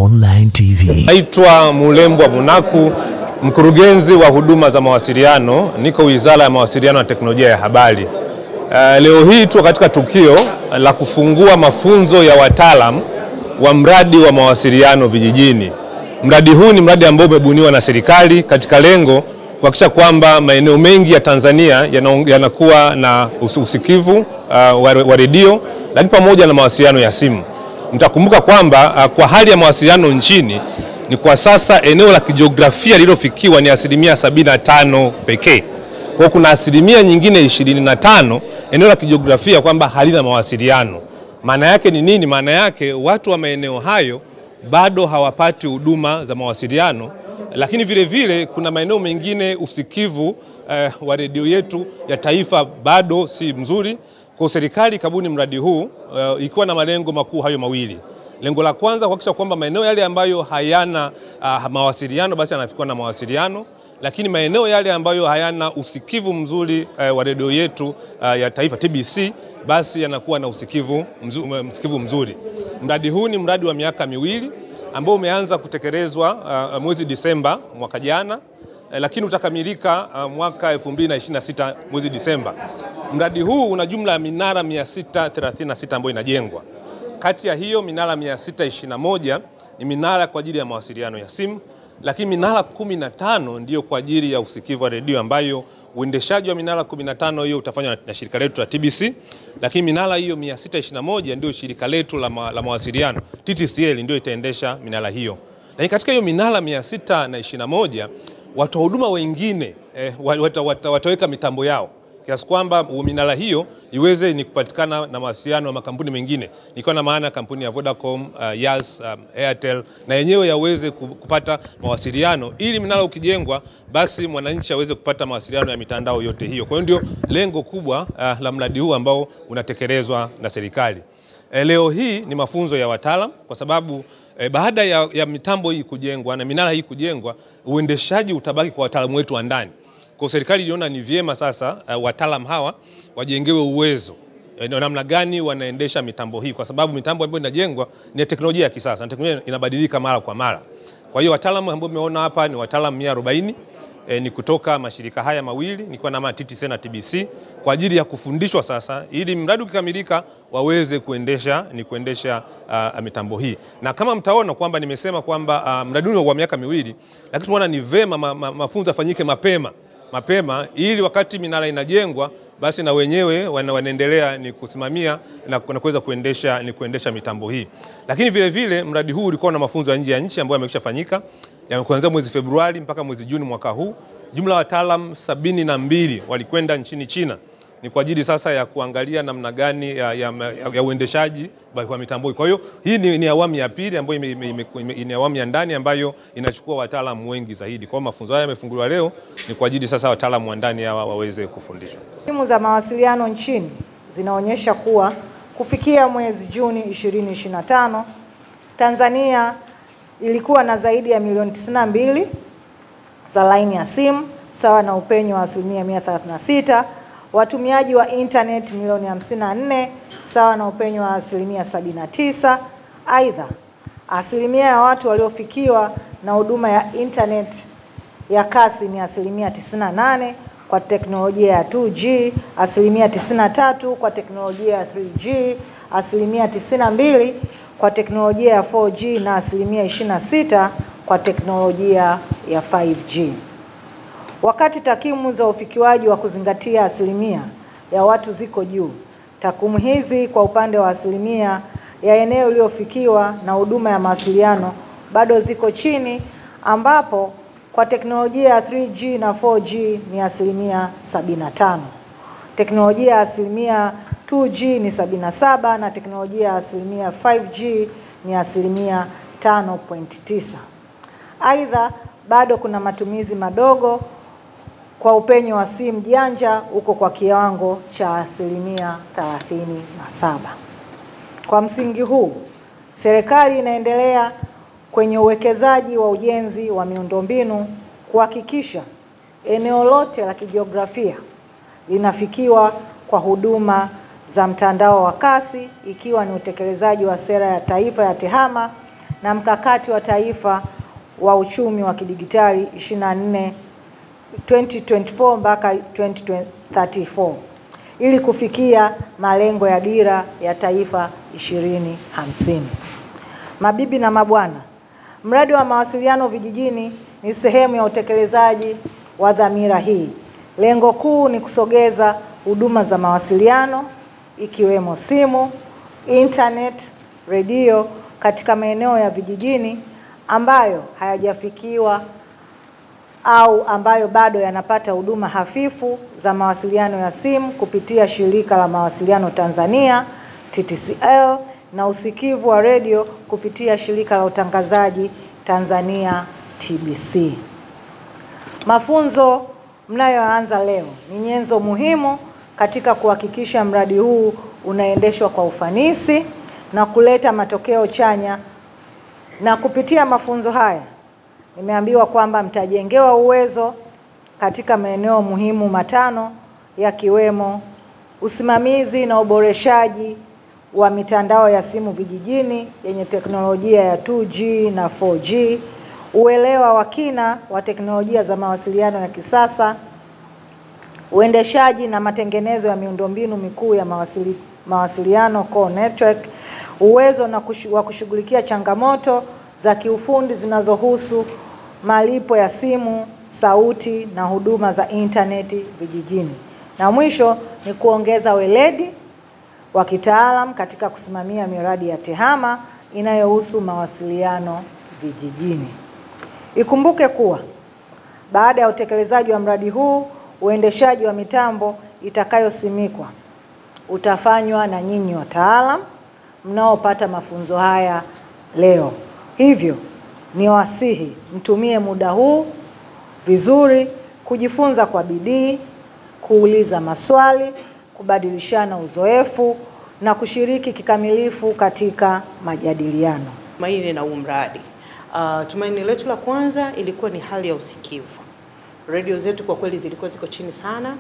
Online TV. Naitwa Mulembwa Munaku, mkurugenzi wa huduma za mawasiliano, niko Wizara ya Mawasiliano na Teknolojia ya Habari. Leo hii tuko katika tukio la kufungua mafunzo ya wataalamu wa mradi wa mawasiliano vijijini. Mradi huu ni mradi ambao umebuniwa na serikali katika lengo kuhakikisha kwamba maeneo mengi ya Tanzania yanakuwa na usikivu wa redio, lakini pamoja na mawasiliano ya simu. Mtakumbuka kwamba kwa hali ya mawasiliano nchini ni kwa sasa eneo la kijiografia lililofikiwa ni 75% pekee. Kwa kuna asilimia nyingine 25 eneo la kijiografia kwamba halina mawasiliano. Maana yake ni nini? Maana yake watu wa maeneo hayo bado hawapati huduma za mawasiliano, lakini vile vile kuna maeneo mengine usikivu wa redio yetu ya taifa bado si mzuri. Kwa serikali kabuni mradi huu ikiwa na malengo makuu hayo mawili. Lengo la kwanza kuhakikisha kwamba maeneo yale ambayo hayana mawasiliano basi yanafikiwa na mawasiliano, lakini maeneo yale ambayo hayana usikivu mzuri wa redio yetu ya taifa TBC basi yanakuwa na usikivu mzuri. Mradi huu ni mradi wa miaka miwili ambao umeanza kutekelezwa mwezi Disemba mwaka jana, lakini utakamilika mwaka 2026 mwezi Disemba. Mradi huu una jumla ya minara 636 ambayo inajengwa. Kati ya hiyo minara 621 ni minara kwa ajili ya mawasiliano ya simu, lakini minara 15 ndiyo kwa ajili ya usikivu wa redio, ambayo uendeshaji wa minara 15 hiyo utafanywa na shirika letu la TBC, lakini minara hiyo 621 ndio shirika letu la mawasiliano TTCL ndio itaendesha minara hiyo. Lakini katika hiyo minara 621 watu huduma wengine wataweka mitambo yao kiasi kwamba minara hiyo iweze ni kupatikana na mawasiliano na makampuni mengine, nikiwa na maana kampuni ya Vodacom, Yas, Airtel, na yenyewe yaweze kupata mawasiliano ili minara ukijengwa basi mwananchi aweze kupata mawasiliano ya mitandao yote hiyo. Kwa hiyo ndio lengo kubwa la mradi huu ambao unatekelezwa na serikali. Leo hii ni mafunzo ya wataalamu kwa sababu baada ya mitambo hii kujengwa na minara hii kujengwa, uendeshaji utabaki kwa wataalamu wetu wa ndani. Kwa serikali iliona ni vyema sasa wataalamu hawa wajengewe uwezo namna gani wanaendesha mitambo hii, kwa sababu mitambo ambayo inajengwa ni teknolojia ya kisasa, na teknolojia inabadilika mara kwa mara. Kwa hiyo wataalamu ambao umeona hapa ni wataalamu 140 ni kutoka mashirika haya mawili, nikiwa na TTC na TBC, kwa ajili ya kufundishwa sasa ili mradi ukikamilika waweze kuendesha mitambo hii. Na kama mtaona kwamba nimesema kwamba mradi huu wa miaka miwili, lakini tunaona ni vema mafunzo yafanyike mapema ili wakati minara inajengwa basi na wenyewe wanaendelea ni kusimamia na kuweza kuendesha mitambo hii. Lakini vile vile mradi huu ulikuwa na mafunzo ya nje ya nchi ambayo yameshafanyika kuanzia mwezi Februari mpaka mwezi Juni mwaka huu. Jumla wataalamu 72 walikwenda nchini China, ni kwa ajili sasa ya kuangalia namna gani ya uendeshaji kwa mitambo hii. Kwa hiyo hii ni awamu ya pili ambayo ni awamu ya ndani ambayo inachukua wataalamu wengi zaidi. Kwa mafunzo haya yamefunguliwa leo ni kwa ajili sasa wataalamu wa ndani hawa waweze kufundishwa. Timu za mawasiliano nchini zinaonyesha kuwa kufikia mwezi Juni 2025 Tanzania ilikuwa na zaidi ya milioni 92 za laini ya simu, sawa na upenyo wa 136%, watumiaji wa internet milioni 54, sawa na upenyo wa 79%. Aidha, asilimia ya watu waliofikiwa na huduma ya internet ya kasi ni 98% kwa teknolojia ya 2G, 93% kwa teknolojia ya 3G, 92% kwa teknolojia ya 4G na 26% kwa teknolojia ya 5G. Wakati takwimu za ufikiwaji wa kuzingatia asilimia ya watu ziko juu, takwimu hizi kwa upande wa asilimia ya eneo iliyofikiwa na huduma ya mawasiliano bado ziko chini, ambapo kwa teknolojia ya 3G na 4G ni 75%. Teknolojia ya asilimia 2G ni 77% na teknolojia ya asilimia 5G ni 5.9%. Aidha, bado kuna matumizi madogo kwa upenyo wa simu janja uko kwa kiwango cha 37%. Kwa msingi huu, serikali inaendelea kwenye uwekezaji wa ujenzi wa miundombinu kuhakikisha eneo lote la kijiografia linafikiwa kwa huduma za mtandao wa kasi, ikiwa ni utekelezaji wa sera ya taifa ya TEHAMA na mkakati wa taifa wa uchumi wa kidigitali 2024 mpaka 2034 ili kufikia malengo ya dira ya taifa 2050. Mabibi na mabwana, mradi wa mawasiliano vijijini ni sehemu ya utekelezaji wa dhamira hii. Lengo kuu ni kusogeza huduma za mawasiliano ikiwemo simu, internet, redio katika maeneo ya vijijini ambayo hayajafikiwa au ambayo bado yanapata huduma hafifu za mawasiliano ya simu kupitia Shirika la Mawasiliano Tanzania TTCL na usikivu wa redio kupitia Shirika la Utangazaji Tanzania TBC. Mafunzo mnayoanza leo ni nyenzo muhimu katika kuhakikisha mradi huu unaendeshwa kwa ufanisi na kuleta matokeo chanya, na kupitia mafunzo haya nimeambiwa kwamba mtajengewa uwezo katika maeneo muhimu matano yakiwemo usimamizi na uboreshaji wa mitandao ya simu vijijini yenye teknolojia ya 2G na 4G, uelewa wa kina wa teknolojia za mawasiliano ya kisasa, uendeshaji na matengenezo ya miundombinu mikuu ya mawasiliano core network, uwezo wa kushughulikia changamoto za kiufundi zinazohusu malipo ya simu, sauti na huduma za interneti vijijini. Na mwisho ni kuongeza weledi wa kitaalam katika kusimamia miradi ya TEHAMA inayohusu mawasiliano vijijini. Ikumbuke kuwa baada ya utekelezaji wa mradi huu, uendeshaji wa mitambo itakayosimikwa utafanywa na nyinyi wataalam mnaopata mafunzo haya leo. Hivyo ni wasihi mtumie muda huu vizuri kujifunza kwa bidii, kuuliza maswali, kubadilishana uzoefu na kushiriki kikamilifu katika majadiliano. Tumaini na mradi. Tumaini letu la kwanza ilikuwa ni hali ya usikivu. Radio zetu kwa kweli zilikuwa ziko chini sana.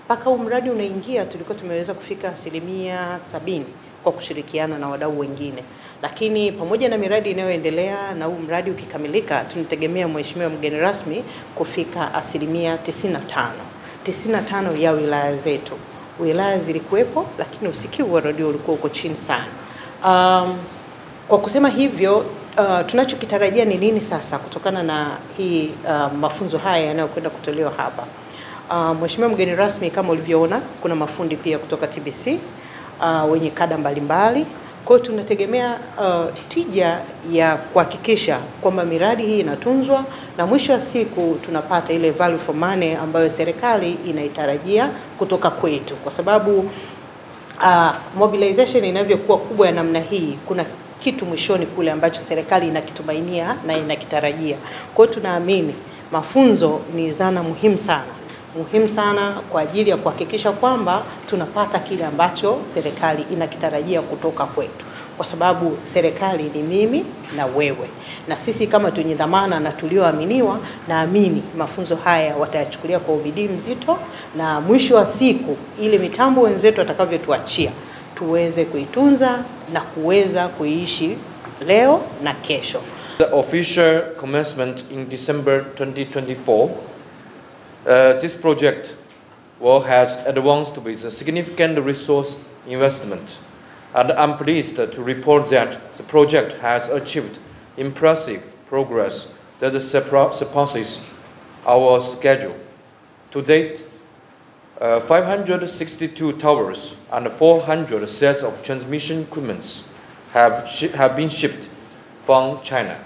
Mpaka mradi unaingia tulikuwa tumeweza kufika 70% kwa kushirikiana na wadau wengine. Lakini pamoja na miradi inayoendelea na huu mradi ukikamilika, tunategemea mheshimiwa mgeni rasmi kufika 95% ya wilaya zetu. Wilaya zilikuwepo, lakini usikivu wa radio ulikuwa uko chini sana. Kwa kusema hivyo, tunachokitarajia ni nini sasa kutokana na hii mafunzo haya yanayokwenda kutolewa hapa? Mheshimiwa mgeni rasmi, kama ulivyoona, kuna mafundi pia kutoka TBC wenye kada mbalimbali. Kwa hiyo tunategemea tija ya kuhakikisha kwamba miradi hii inatunzwa na mwisho wa siku tunapata ile value for money ambayo serikali inaitarajia kutoka kwetu, kwa sababu mobilization inavyokuwa kubwa ya namna hii, kuna kitu mwishoni kule ambacho serikali inakitumainia na inakitarajia. Kwa hiyo tunaamini mafunzo ni zana muhimu sana kwa ajili ya kuhakikisha kwamba tunapata kile ambacho serikali inakitarajia kutoka kwetu, kwa sababu serikali ni mimi na wewe, na sisi kama tunye dhamana na tulioaminiwa, naamini mafunzo haya watayachukulia kwa ubidii mzito, na mwisho wa siku ile mitambo wenzetu watakavyotuachia tuweze kuitunza na kuweza kuishi leo na kesho. The official commencement in December 2024. This project has advanced with a significant resource investment, and I'm pleased to report that the project has achieved impressive progress that surpasses our schedule. To date, 562 towers and 400 sets of transmission equipment have been shipped from China.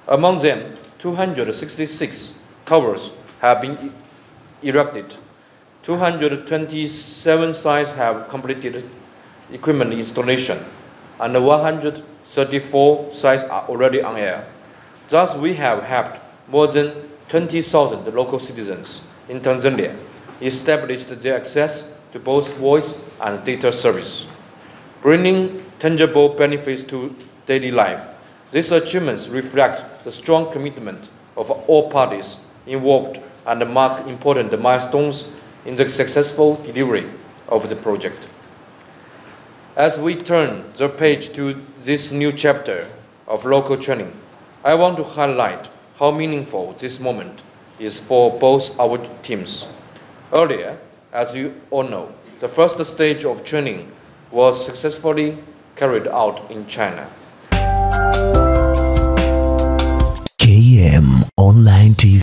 Among them, 266 towers have been erected. 227 sites have completed equipment installation, and 134 sites are already on air. Thus, we have helped more than 20,000 local citizens in Tanzania establish their access to both voice and data service, bringing tangible benefits to daily life. These achievements reflect the strong commitment of all parties involved and mark important milestones in the successful delivery of the project. As we turn the page to this new chapter, of local training, I want to highlight how meaningful this moment is for both our teams. Earlier, as you all know, the first stage of training was successfully carried out in China. KM Online TV.